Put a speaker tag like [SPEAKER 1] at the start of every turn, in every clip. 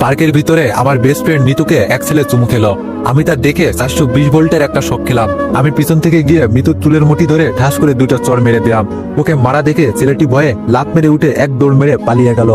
[SPEAKER 1] পার্কের ভিতরে আমার বেস্ট ফ্রেন্ড নিতুকে এক ছেলে চুমু খেলো। আমি তার দেখে 420 ভোল্টের একটা শক খেলাম। আমি পিছন থেকে গিয়ে মিতুর চুলের মুঠি ধরে ঠাস করে দুটো চড় মেরে দিলাম। ওকে মারা দেখে ছেলেটি ভয়ে লাত মেরে উঠে এক দৌড় মেরে পালিয়ে গেল।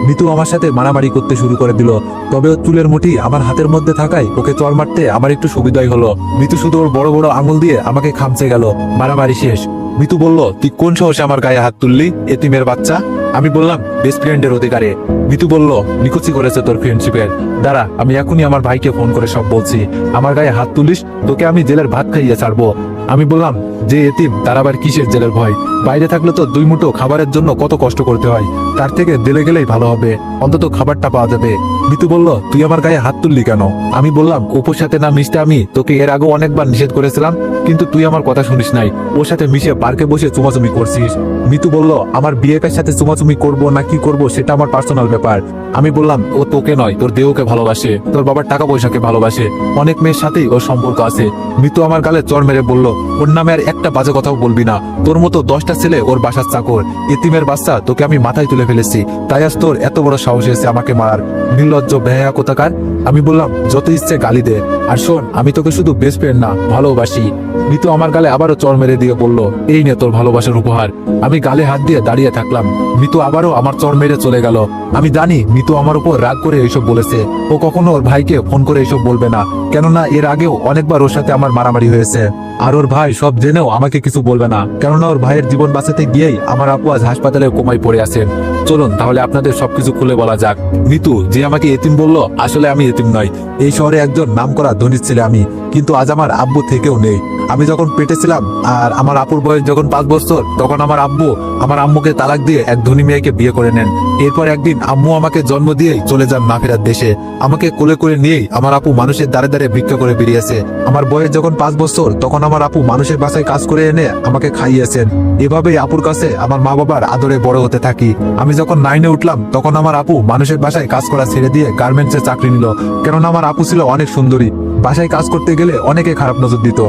[SPEAKER 1] মিতু আমার সাথে মারামারি করতে শুরু করে দিল। তবে ওর চুলের মুঠি আমার হাতের মধ্যে থাকায় ওকে চড় মারতে আমার একটু সুবিধাই হলো। মিতু শুধু ওর বড় বড় আঙুল দিয়ে আমাকে খামচে গেল। মারামারি শেষ। মিতু বলল, তুই কোন সাহসে আমার গায়ে হাত তুললি, এতিমের বাচ্চা? আমি বললাম, বেস্ট ফ্রেন্ডের অধিকারে। মিতু বলল, নিকুচি করেছে তোর ফ্রেন্ডশিপের। দাঁড়া, আমি এখনই আমার ভাইকে ফোন করে সব বলছি। আমার গায়ে হাত তুলিস, তোকে আমি জেলের ভাত খাইয়ে ছাড়বো। আমি বললাম, যে এতিম তার আবার কিসের জেলের ভয়? বাইরে থাকলে তো 2 মুঠো খাবারের জন্য কত কষ্ট করতে হয়, তার থেকে জেলে গেলেই ভালো হবে, অন্তত খাবারটা পাওয়া যাবে। মিতু বলল, তুই আমার গায়ে হাত তুললি কেন? আমি বললাম, ওপর সাথে না মিশতে আমি তোকে এর আগেও অনেকবার নিষেধ করেছিলাম, কিন্তু তুই আমার কথা শুনিস নাই। ওর সাথে মিশে পার্কে বসে চুমাচুমি করছিস। মিতু বলল, আমার বিয়ের সাথে চুমাচুমি করব না কি করব সেটা আমার পার্সোনাল ব্যাপার। আমি বললাম, ও তোকে নয়, তোর দেহকে ভালোবাসে, তোর বাবার টাকা পয়সাকে ভালোবাসে, অনেক মেয়ের সাথেই ওর সম্পর্ক আছে। মিতু আমার গালে চড় মেরে বলল, ওর নামে আর একটা বাজে কথাও বলবি না। তোর মতো 10টা ছেলে ওর বাসার চাকর, এতিমের বাচ্চা, তোকে আমি মাথায় তুলে ফেলেছি, তাই আজ তোর এত বড় সাহস এসেছে আমাকে মারার, নির্লজ্জ বেহায়া কোথাকার। আমি বললাম, যত ইচ্ছে গালি দে, আর শোন, আমি তোকে শুধু বেস্ট ফ্রেন্ড না, ভালোবাসি। মিতু আমার গালে আবারও চড় মেরে দিয়ে বলল, এই নে তোর ভালোবাসার উপহার। আমি গালে হাত দিয়ে দাঁড়িয়ে থাকলাম। মিতু আবারও আমার চড় মেরে চলে গেল। আমি জানি মিতু আমার উপর রাগ করে এইসব বলেছে। ও কখনো ওর ভাইকে ফোন করে এইসব বলবে না, কেননা এর আগেও অনেকবার ওর সাথে আমার মারামারি হয়েছে। আর ওর ভাই সব জেনেও আমাকে কিছু বলবে না, কেননা ওর ভাইয়ের জীবন বাঁচাতে গিয়েই আমার আপু আজ হাসপাতালে কোমায় পড়ে আছেন। চলুন তাহলে আপনাদের সবকিছু খুলে বলা যাক। মিতু যে আমাকে এতিম বলল, আসলে আমি এতিম নই। এই শহরে একজন নামকরা ধনী ছেলে আমি, কিন্তু আজ আমার আব্বু থেকেও নেই। আমি যখন পেটে ছিলাম আর আমার আপুর বয়স যখন 5 বছর, তখন আমার আব্বু আমার আম্মুকে তালাক দিয়ে এক ধনী মেয়েকে বিয়ে করে নেন। এরপর একদিন আম্মু আমাকে জন্ম দিয়েই চলে যান না ফেরার দেশে। আমাকে কোলে করে নিয়েই আমার আপু মানুষের দ্বারে দ্বারে ভিক্ষা করে বেরিয়েছে। আমার বয়স যখন 5 বছর, তখন আমার আপু মানুষের বাসায় কাজ করে এনে আমাকে খাইয়েছেন। এভাবেই আপুর কাছে আমার মা বাবার আদরে বড় হতে থাকি। আমি যখন 9-এ উঠলাম, তখন আমার আপু মানুষের বাসায় কাজ করা ছেড়ে দিয়ে গার্মেন্টসে চাকরি নিল, কেননা আমার আপু ছিল অনেক সুন্দরী। বাসায় কাজ করতে গেলে অনেকে খারাপ নজর দিত।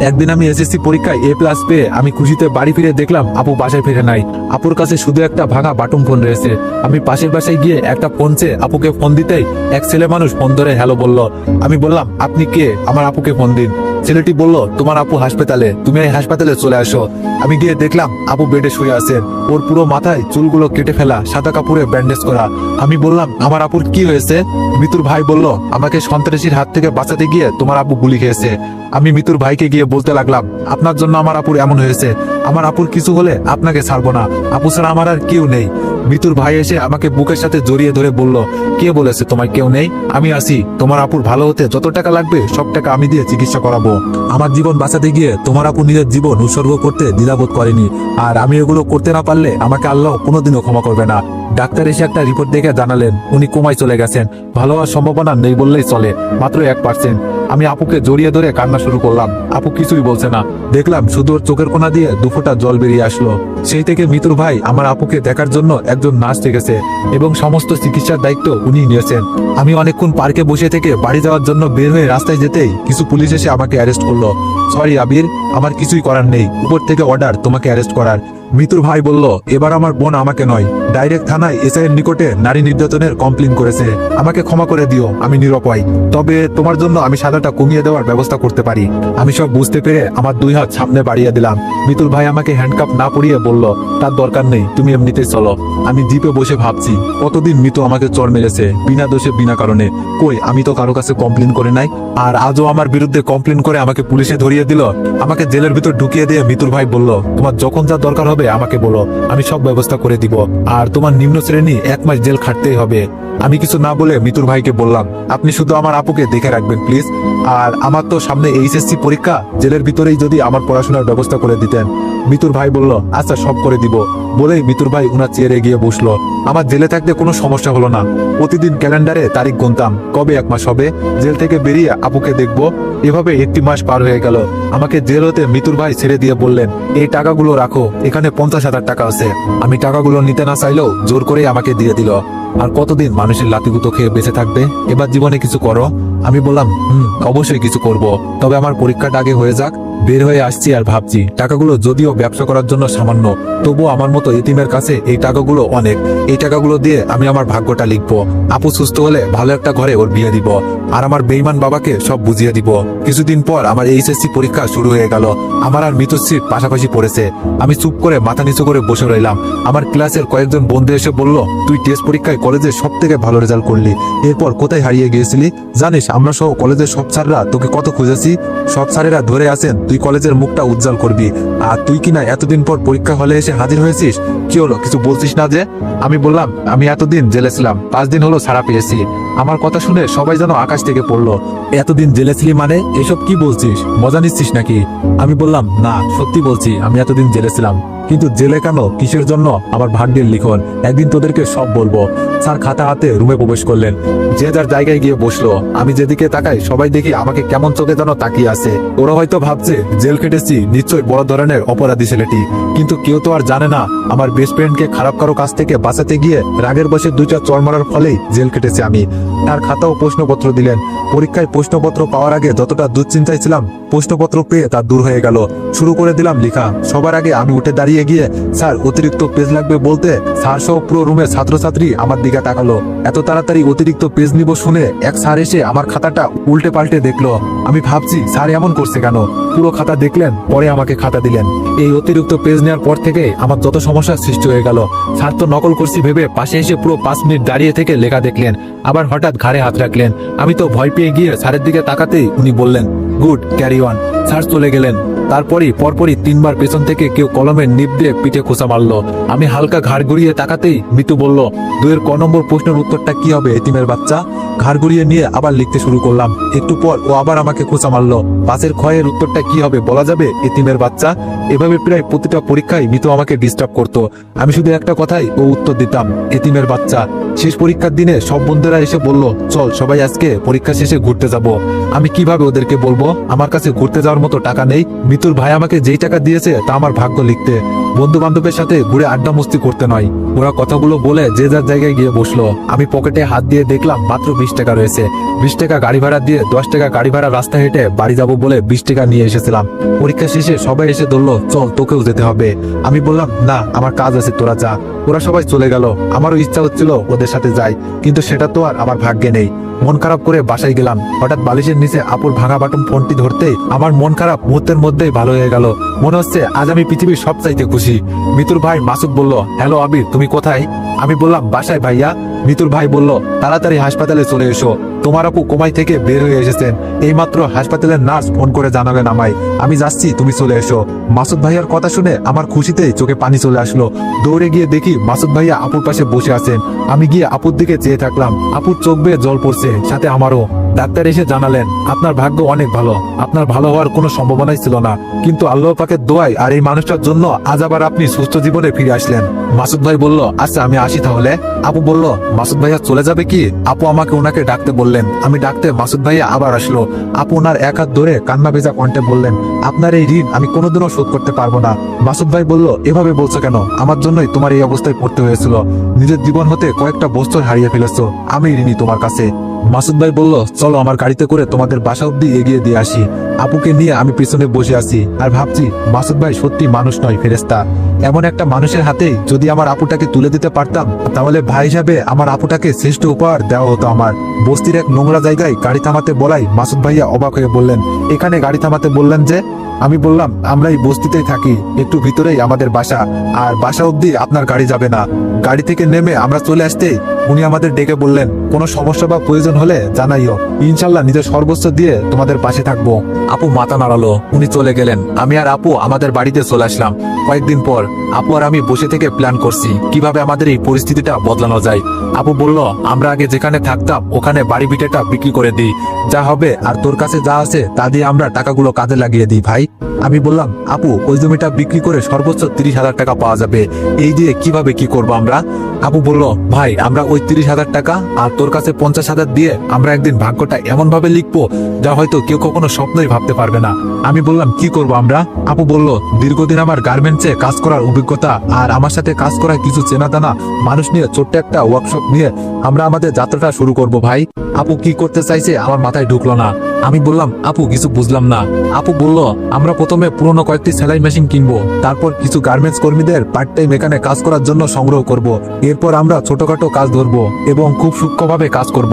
[SPEAKER 1] একদিন আমি এসএসসি পরীক্ষায় A+ পেয়ে আমি খুশিতে বাড়ি ফিরে দেখলাম আপু বাসায় ফিরে নাই। আপুর কাছে শুধু একটা ভাঙা বাটন ফোন রয়েছে। আমি পাশের বাসায় গিয়ে একটা ফোন চেয়ে আপুকে ফোন দিতেই এক ছেলে মানুষ ফোন ধরে হ্যালো বলল। আমি বললাম, আপনি কে? আমার আপুকে ফোন দিন। ছেলেটি বলল, তোমার আপু হাসপাতালে, তুমি এই হাসপাতালে চলে আসো। আমি গিয়ে দেখলাম আপু বেডে শুয়ে আছেন। ওর পুরো মাথায় চুলগুলো কেটে ফেলা, সাদা কাপড়ে ব্যান্ডেজ করা। আমি বললাম, আমার আপুর কি হয়েছে? মিতুর ভাই বলল, আমাকে সন্ত্রাসীর হাত থেকে বাঁচাতে গিয়ে তোমার আপু গুলি খেয়েছে। আমি মিতুর ভাইকে গিয়ে বলতে লাগলাম, আপনার জন্য আমার আপুর এমন হয়েছে, আমার আপুর কিছু হলে আপনাকে ছাড়বো না, আপু ছাড়া আমার আর কেউ নেই। মিতুর ভাই এসে আমাকে বুকের সাথে জড়িয়ে ধরে বলল, কে বলেছে তোমার কেউ নেই? আমি আছি, তোমার আপুর ভালো হতে যত টাকা লাগবে সব টাকা আমি দিয়ে চিকিৎসা করাবো। আমার জীবন বাঁচাতে গিয়ে তোমার আপু নিজের জীবন উৎসর্গ করতে দ্বিধাবোধ করেনি, আর আমি এগুলো করতে না পারলে আমাকে আল্লাহ কোনোদিনও ক্ষমা করবে না। ডাক্তার এসে একটা রিপোর্ট দেখে জানালেন উনি কোমায় চলে গেছেন, ভালো হওয়ার সম্ভাবনা নেই বললেই চলে, মাত্র 1%। আমি আপুকে জড়িয়ে ধরে কান্না শুরু করলাম। আপু কিছুই বলছে না। দেখলাম শুধু ওর চোখের কোণা দিয়ে 2 ফোঁটা জল বেরিয়ে আসলো। সেই থেকে মিতুর ভাই আমার আপুকে দেখার জন্য একজন নার্স রেখেছে এবং সমস্ত চিকিৎসার দায়িত্ব উনি নিয়েছেন। আমি অনেকক্ষণ পার্কে বসে থেকে বাড়ি যাওয়ার জন্য বের হয়ে রাস্তায় যেতেই কিছু পুলিশ এসে আমাকে অ্যারেস্ট করলো। সরি আবির, আমার কিছুই করার নেই, উপর থেকে অর্ডার তোমাকে অ্যারেস্ট করার। মিতুর ভাই বলল, এবার আমার বোন আমাকে নয়, ডাইরেক্ট থানায় এসআই এর নিকটে নারী নির্যাতনের কমপ্লেইন করেছে। আমাকে ক্ষমা করে দিও, আমি নিরুপায়, তবে তোমার জন্য আমি সাজাটা কমিয়ে দেওয়ার ব্যবস্থা করতে পারি। আমি সব বুঝতে পেরে আমার 2 হাত সামনে বাড়িয়ে দিলাম। মিতুর ভাই আমাকে হ্যান্ডকাপ না পরিয়ে বলল, তার দরকার নেই, তুমি এমনিতেই চলো। আমি জিপে বসে ভাবছি, কতদিন মিতু আমাকে চড় মেরেছে বিনা দোষে বিনা কারণে। কই, আমি তো কারো কাছে কমপ্লেইন করে নাই, আর আজও আমার বিরুদ্ধে কমপ্লেইন করে আমাকে পুলিশে ধরিয়ে দিল। আমাকে জেলের ভিতর ঢুকিয়ে দিয়ে মিতুর ভাই বলল, তোমার যখন যা দরকার হবে আমাকে বলো, আমি সব ব্যবস্থা করে দিব, আর তোমার নিম্ন শ্রেণী 1 মাস জেল খাটতেই হবে। আমি কিছু না বলে মিতুর ভাইকে বললাম, আপনি শুধু আমার আপুকে দেখে রাখবেন প্লিজ, আর আমার তো সামনে এইচএসসি পরীক্ষা, জেলের ভিতরেই যদি আমার পড়াশোনার ব্যবস্থা করে দিতেন। মিতুর ভাই বলল, আচ্ছা সব করে দিব। বলেই মিতুর ভাই উনার চেয়ারে গিয়ে বসলো। আমার জেলে থাকতে কোনো সমস্যা হলো না। প্রতিদিন ক্যালেন্ডারে তারিখ গুনতাম, কবে 1 মাস হবে, জেল থেকে বেরিয়ে আপুকে দেখবো। এভাবে 1টি মাস পার হয়ে গেল। আমাকে জেল হতে মিতুর ভাই ছেড়ে দিয়ে বললেন, এই টাকাগুলো রাখো, এখানে 50,000 টাকা আছে। আমি টাকাগুলো নিতে না চাইলেও জোর করে আমাকে দিয়ে দিল। আর কতদিন মানুষের লাতিগুতো খেয়ে বেঁচে থাকবে? এবার জীবনে কিছু করো। আমি বললাম অবশ্যই কিছু করব, তবে আমার পরীক্ষাটা আগে হয়ে যাক। বের হয়ে আসছি আর ভাবছি, টাকাগুলো যদিও ব্যবসা করার জন্য সামান্য, তবুও আমার মতো এতিমের কাছে এই টাকাগুলো অনেক। এই টাকাগুলো দিয়ে আমি আমার ভাগ্যটা লিখবো। আপু সুস্থ হলে ভালো একটা ঘরে ওর বিয়ে দিব, আর আমার বেঈমান বাবাকে সব বুঝিয়ে দিব। কিছুদিন পর আমার এইচএসসি পরীক্ষা শুরু হয়ে গেল। আমার আর মিতুশ্রীর পাশাপাশি পড়েছে। আমি চুপ করে মাথা নিচু করে বসে রইলাম। আমার ক্লাসের কয়েকজন বন্ধু এসে বলল, তুই টেস্ট পরীক্ষায় কলেজে সব থেকে ভালো রেজাল্ট করলি, এরপর কোথায় হারিয়ে গিয়েছিলি? জানিস আমরা সহ কলেজের সব স্যাররা তোকে কত খুঁজেছি। সব স্যারেরা ধরে আছেন তুই কলেজের মুখটা উজ্জ্বল করবি, আর তুই কিনা এতদিন পর পরীক্ষা হলে এসে হাজির হয়েছিস। কি হলো, কিছু বলছিস না যে? আমি বললাম, আমি এতদিন জেলে ছিলাম, 5 দিন হলো ছাড়া পেয়েছি। আমার কথা শুনে সবাই যেন আকাশ থেকে পড়লো। এতদিন জেলে ছিলি মানে? এসব কি বলছিস, মজা নিচ্ছিস নাকি? আমি বললাম, না সত্যি বলছি, আমি এতদিন জেলে ছিলাম। কিন্তু জেলে কেন, কিসের জন্য, আমার ভাগ্যের লিখন। একদিন তোদেরকে সব বলবো। স্যার খাতা হাতে রুমে প্রবেশ করলেন। যে যার জায়গায় গিয়ে বসলো। আমি যেদিকে তাকাই সবাই দেখি আমাকে কেমন চোখে যেন তাকিয়ে আছে। ওরা হয়তো ভাবছে জেল খেটেছি, নিশ্চয়ই বড় ধরনের অপরাধী ছেলেটি। কিন্তু কেউ তো আর জানে না আমার বেস্ট ফ্রেন্ডকে খারাপ কারো কাছ থেকে বাঁচাতে গিয়ে রাগের বসে 2টা চড় মারার ফলেই জেল কেটেছে আমি। তার খাতাও প্রশ্নপত্র দিলেন। পরীক্ষায় প্রশ্নপত্র পাওয়ার আগে যতটা দুশ্চিন্তায় ছিলাম, প্রশ্নপত্র পেয়ে তা দূর হয়ে গেল। শুরু করে দিলাম লেখা। সবার আগে আমি উঠে দাঁড়িয়ে গিয়ে, স্যার অতিরিক্ত পেজ লাগবে বলতে স্যার সহ পুরো রুমে ছাত্রছাত্রী আমার দিকে তাকালো। এত তাড়াতাড়ি অতিরিক্ত পেজ নিব শুনে এক স্যার এসে আমার খাতাটা উল্টে পাল্টে দেখলো। আমি ভাবছি স্যার এমন করছে কেন। পুরো খাতা দেখলেন, পরে আমাকে খাতা দিলেন। এই অতিরিক্ত পেজ নেওয়ার পর থেকে আমার যত সমস্যার সৃষ্টি হয়ে গেল। স্যার তো নকল করছি ভেবে পাশে এসে পুরো 5 মিনিট দাঁড়িয়ে থেকে লেখা দেখলেন, আবার হঠাৎ ঘাড়ে হাত রাখলেন। আমি তো ভয় পেয়ে গিয়ে স্যারের দিকে তাকাতেই উনি বললেন, গুড, ক্যারি অন। স্যার চলে গেলেন। তারপরই পরপরই 3বার পেছন থেকে কেউ কলমের নিব দিয়ে পিঠে খোঁচা মারলো। আমি হালকা ঘাড় ঘুরিয়ে তাকাতেই মিতু বলল, 2-এর ক নম্বর প্রশ্নের উত্তরটা কি হবে এতিমের বাচ্চা? ঘাড় ঘুরিয়ে নিয়ে আবার লিখতে শুরু করলাম। একটু পর ও আবার আমাকে খোঁচা মারলো। 5-এর ক্ষয়ের উত্তরটা কি হবে বলা যাবে এতিমের বাচ্চা? এভাবে প্রায় প্রতিটা পরীক্ষায় মিতু আমাকে ডিস্টার্ব করতো। আমি শুধু একটা কথাই ও উত্তর দিতাম, এতিমের বাচ্চা। শেষ পরীক্ষার দিনে সব বন্ধুরা এসে বলল, চল সবাই আজকে পরীক্ষা শেষে ঘুরতে যাব। আমি কিভাবে ওদেরকে বলবো আমার কাছে ঘুরতে যাওয়ার মতো টাকা নেই? মিতুর ভাই আমাকে যেই টাকা দিয়েছে তা আমার ভাগ্য লিখতে, বন্ধু বান্ধবের সাথে ঘুরে আড্ডা মস্তি করতে নয়। ওরা কথাগুলো বলে যে যার জায়গায় গিয়ে বসলো। আমি পকেটে হাত দিয়ে দেখলাম মাত্র 20 টাকা রয়েছে। 20 টাকা গাড়ি ভাড়া দিয়ে 10 টাকা গাড়ি ভাড়া রাস্তা হেঁটে বাড়ি যাব বলে 20 টাকা নিয়ে এসেছিলাম। পরীক্ষা শেষে সবাই এসে ধরলো, চল তোকেও যেতে হবে। আমি বললাম, না আমার কাজ আছে, তোরা যা। ওরা সবাই চলে গেল। আমারও ইচ্ছা হচ্ছিল ওদের সাথে যাই, কিন্তু সেটা তো আর আমার ভাগ্যে নেই। মন খারাপ করে বাসায় গেলাম। হঠাৎ বালিশের নিচে আপুর ভাঙা বাটন ফোনটি ধরতে আমার মন খারাপ মুহূর্তের মধ্যেই ভালো হয়ে গেল। মনে হচ্ছে আজ আমি পৃথিবীর সবচাইতে খুশি। মিতুর ভাই মাসুদ বলল, হ্যালো আবির, তুমি কোথায়? আমি বললাম, বাসায় ভাইয়া। মিতুর ভাই বলল, তাড়াতাড়ি হাসপাতালে চলে এসো, তোমার আপু কোমাই থেকে বের হয়ে এসেছেন। এইমাত্র হাসপাতালের নার্স ফোন করে জানালেন আমায়। আমি যাচ্ছি, তুমি চলে এসো। মাসুদ ভাইয়ার কথা শুনে আমার খুশিতেই চোখে পানি চলে আসলো। দৌড়ে গিয়ে দেখি মাসুদ ভাইয়া আপুর পাশে বসে আছেন। আমি গিয়ে আপুর দিকে চেয়ে থাকলাম। আপুর চোখ বেয়ে জল পড়ছে, সাথে আমারও। ডাক্তার এসে জানালেন, আপনার ভাগ্য অনেক ভালো, আপনার ভালো হওয়ার কোনো সম্ভাবনাই ছিল না, কিন্তু আল্লাহ পাকের দোয়ায় আর এই মানুষটার জন্য আজ আবার আপনি সুস্থ জীবনে ফিরে আসলেন। মাসুদ ভাই বলল, আচ্ছা আমি আসি তাহলে। আপু বলল, মাসুদ ভাইয়া চলে যাবে কি? আপু আমাকে ওনাকে ডাকতে বললেন। আমি ডাকতে মাসুদ ভাইয়া আবার আসলো। আপু ওনার এক হাত ধরে কান্না ভেজা কণ্ঠে বললেন, আপনার এই ঋণ আমি কোনোদিনও শোধ করতে পারবো না। মাসুদ ভাই বলল, এভাবে বলছো কেন? আমার জন্যই তোমার এই অবস্থায় পড়তে হয়েছিল। নিজের জীবন হতে কয়েকটা বছর হারিয়ে ফেলেছো, আমি ঋণী তোমার কাছে। মাসুদ ভাই বলল, চলো আমার গাড়িতে করে তোমাদের বাসা অব্দি এগিয়ে দিয়ে আসি। আপুকে নিয়ে আমি পিছনে বসে আছি আর ভাবছি, মাসুদ ভাই সত্যি মানুষ নয়, ফেরেশতা। এমন একটা মানুষের হাতেই যদি আমার আপুটাকে তুলে দিতে পারতাম, তাহলে ভাই হিসাবে আমার আপুটাকে শ্রেষ্ঠ উপহার দেওয়া হতো আমার। বস্তির এক নোংরা জায়গায় গাড়ি থামাতে বলাই মাসুদ ভাইয়া অবাক হয়ে বললেন, এখানে গাড়ি থামাতে বললেন যে? আমি বললাম, আমরা এই বস্তিতেই থাকি, একটু ভিতরেই আমাদের বাসা, আর বাসা অব্দি আপনার গাড়ি যাবে না। গাড়ি থেকে নেমে আমরা চলে আসতে উনি আমাদের ডেকে বললেন, কোনো সমস্যা বা প্রয়োজন হলে জানাইও, ইনশাল্লাহ নিজের সর্বোচ্চ দিয়ে তোমাদের পাশে থাকবো। আপু মাথা নাড়ালো, উনি চলে গেলেন। আমি আর আপু আমাদের বাড়িতে চলে আসলাম। কয়েকদিন পর আপু আর আমি বসে থেকে প্ল্যান করছি কিভাবে আমাদের এই পরিস্থিতিটা বদলানো যায়। আপু বলল, আমরা আগে যেখানে থাকতাম ওখানে বাড়ি ভিটেটা বিক্রি করে দিই, যা হবে আর তোর কাছে যা আছে তা দিয়ে আমরা টাকাগুলো কাজে লাগিয়ে দিই ভাই। আমি বললাম, আপু ওই জমিটা বিক্রি করে সর্বোচ্চ 30,000 টাকা পাওয়া যাবে, এই দিয়ে কিভাবে কি করবো আমরা? আপু বলল, ভাই আমরা ওই 30,000 টাকা আর তোর কাছে 50,000 দিয়ে আমরা একদিন ভাগ্যটা এমন ভাবে লিখবো যা হয়তো কেউ কখনো স্বপ্নই ভাবতে পারবে না। আমি বললাম কি করব আমরা? আপু বলল, দীর্ঘদিন আমার গার্মেন্টসে কাজ করার অভিজ্ঞতা আর আমার সাথে কাজ করা কিছু চেনাজানা মানুষ নিয়ে ছোট্ট একটা ওয়ার্কশপ নিয়ে আমরা আমাদের যাত্রাটা শুরু করব ভাই। আপু কি করতে চাইছে আমার মাথায় ঢুকলো না। আমি বললাম, আপু কিছু বুঝলাম না। আপু বলল, আমরা প্রথমে পুরনো কয়েকটি সেলাই মেশিন কিনবো, তারপর কিছু গার্মেন্টস কর্মীদের পার্ট টাইম এখানে কাজ করার জন্য সংগ্রহ করব। এরপর আমরা ছোটখাটো কাজ ধরবো এবং খুব সূক্ষ্মভাবে কাজ করব।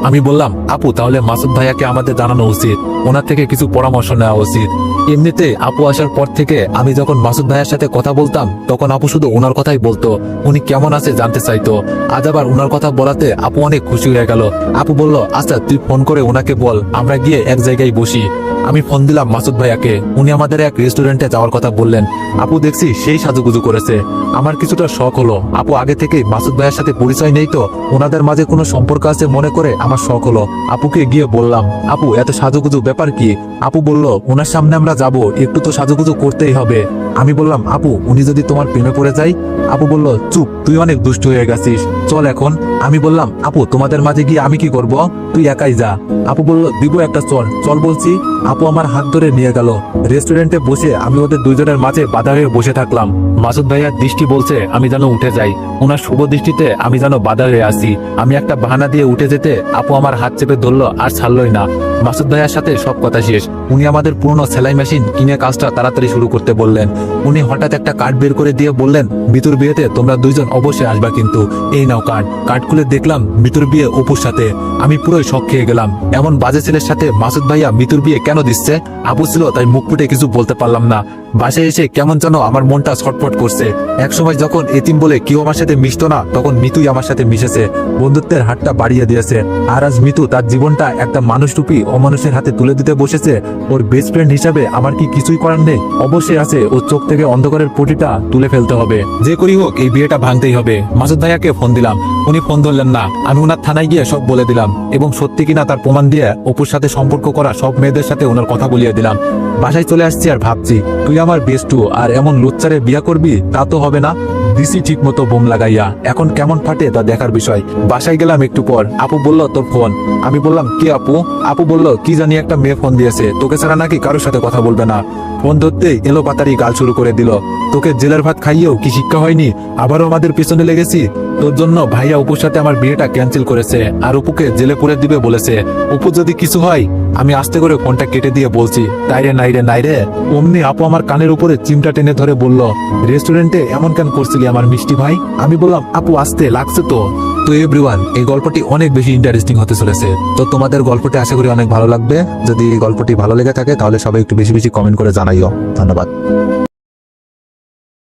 [SPEAKER 1] আমি বললাম, আপু তাহলে মাসুদ ভাইয়াকে আমাদের জানানো উচিত, ওনার থেকে কিছু পরামর্শ নেওয়া উচিত। এমনিতে আপু আসার পর থেকে আমি যখন মাসুদ ভাইয়ার সাথে কথা বলতাম তখন আপু শুধু ওনার কথাই বলতো, উনি কেমন আছে জানতে চাইতো। আজ আবার ওনার কথা বলাতে আপু অনেক খুশি হয়ে গেল। আপু বলল, আচ্ছা তুই ফোন করে ওনাকে বল আমরা গিয়ে এক জায়গায় বসি। আমি ফোন দিলাম মাসুদ ভাইয়াকে, উনি আমাদের এক রেস্টুরেন্টে যাওয়ার কথা বললেন। আপু দেখছি সেই সাজুগুজু করেছে। আমার কিছুটা শখ হলো, আপু আগে থেকেই মাসুদ ভাইয়ের সাথে পরিচয় নেই তো, ওনাদের মাঝে কোনো সম্পর্ক আছে মনে করে আমার শখ হলো। আপুকে গিয়ে বললাম, আপু এত সাজুগুজু ব্যাপার কি? আপু বলল, ওনার সামনে আমরা যাব, একটু তো সাজুগুজু করতেই হবে। আমি বললাম, আপু উনি যদি তোমার প্রেমে পড়ে যায়? আপু বলল, চুপ, তুই অনেক দুষ্ট হয়ে গেছিস, চল এখন। আমি বললাম, আপু তোমাদের মাঝে গিয়ে আমি কি করব, তুই একাই যা। আপু বলল, দিব একটা চল, চল বলছি। আপু আমার হাত ধরে নিয়ে গেল। রেস্টুরেন্টে বসে আমি ওদের দুজনের মাঝে বাধা হয়ে বসে থাকলাম। মাসুদ ভাইয়ার দৃষ্টি বলছে আমি যেন উঠে যাই, ওনার শুভ দৃষ্টিতে আমি যেন বাধা হয়ে আসি। আমি একটা বাহানা দিয়ে উঠে যেতে আপু আমার হাত চেপে ধরলো আর ছাড়লই না। মাসুদ ভাইয়ার সাথে সব কথা শেষ। উনি আমাদের পুরনো সেলাই মেশিন কিনে কাজটা তাড়াতাড়ি শুরু করতে বললেন। উনি হঠাৎ একটা কার্ড বের করে দিয়ে বললেন, মিতুর বিয়েতে তোমরা দুইজন অবশ্যই আসবা কিন্তু, এই নাও কার্ড। কার্ড খুলে দেখলাম মিতুর বিয়ে অপুর সাথে। আমি পুরোই শক খেয়ে গেলাম, এমন বাজে ছেলের সাথে মাসুদ ভাইয়া মিতুর বিয়ে কেন দিচ্ছে? আপু ছিল তাই মুখ ফুটে কিছু বলতে পারলাম না। বাসায় এসে কেমন যেন আমার মনটা ছটফট করছে। একসময় যখন এতিম বলে কেউ আমার সাথে মিশতো না, তখন মিতুই আমার সাথে মিশেছে, বন্ধুত্বের হাতটা বাড়িয়ে দিয়েছে। আর আজ মিতু তার জীবনটা একটা মানুষরূপী অমানুষের হাতে তুলে দিতে বসেছে। ওর বেস্ট ফ্রেন্ড হিসাবে আমার কি কিছুই করার নেই? অবশ্যই আছে, ওর চোখ থেকে অন্ধকারের পটিটা তুলে ফেলতে হবে। যে করি হোক এই বিয়েটা ভাঙতেই হবে। মাসুদ ভাইয়াকে ফোন দিলাম, উনি ফোন ধরলেন না। আমি ওনার থানায় গিয়ে সব বলে দিলাম এবং সত্যি কিনা তার প্রমাণ দিয়ে অপুর সাথে সম্পর্ক করা সব মেয়েদের সাথে ওনার কথা বলিয়ে দিলাম। বাসায় চলে আসছি আর ভাবছি, তুই আমার বেস্টু আর এমন লুচ্চারে বিয়া করবি? তা তো হবে না। দিছি ঠিক মতো বোম লাগাইয়া, এখন কেমন ফাটে তা দেখার বিষয়। বাসায় গেলাম একটু পর, আপু বলল তোর ফোন। আমি বললাম, কি আপু? আপু বলল, কি জানি একটা মেয়ে ফোন দিয়েছে, তোকে ছাড়া নাকি কারোর সাথে কথা বলবে না। ফোন ধরতেই এলো পাতারি গাল শুরু করে দিল, তোকে জেলের ভাত খাইয়েও কি শিক্ষা হয়নি? আবারও আমাদের পিছনে লেগেছি। তোর জন্য ভাইয়া অপুর সাথে আমার বিয়েটা ক্যান্সেল করেছে আর অপুকে জেলে পুরে দিবে বলেছে। অপু যদি কিছু হয়, আমি আস্তে করে ফোনটা কেটে দিয়ে বলছি, তাইরে নাইরে নাইরে। অমনি আপু আমার কানের উপরে চিমটা টেনে ধরে বলল, রেস্টুরেন্টে এমন কেন করছিলি আমার মিষ্টি ভাই? আমি বললাম, আপু আসতে লাগছে তো। তো এভরিওয়ান, এই গল্পটি অনেক বেশি ইন্টারেস্টিং হতে চলেছে। তো তোমাদের গল্পটি আশা করি অনেক ভালো লাগবে। যদি এই গল্পটি ভালো লেগে থাকে তাহলে সবাই একটু বেশি বেশি কমেন্ট করে জানাইও। ধন্যবাদ।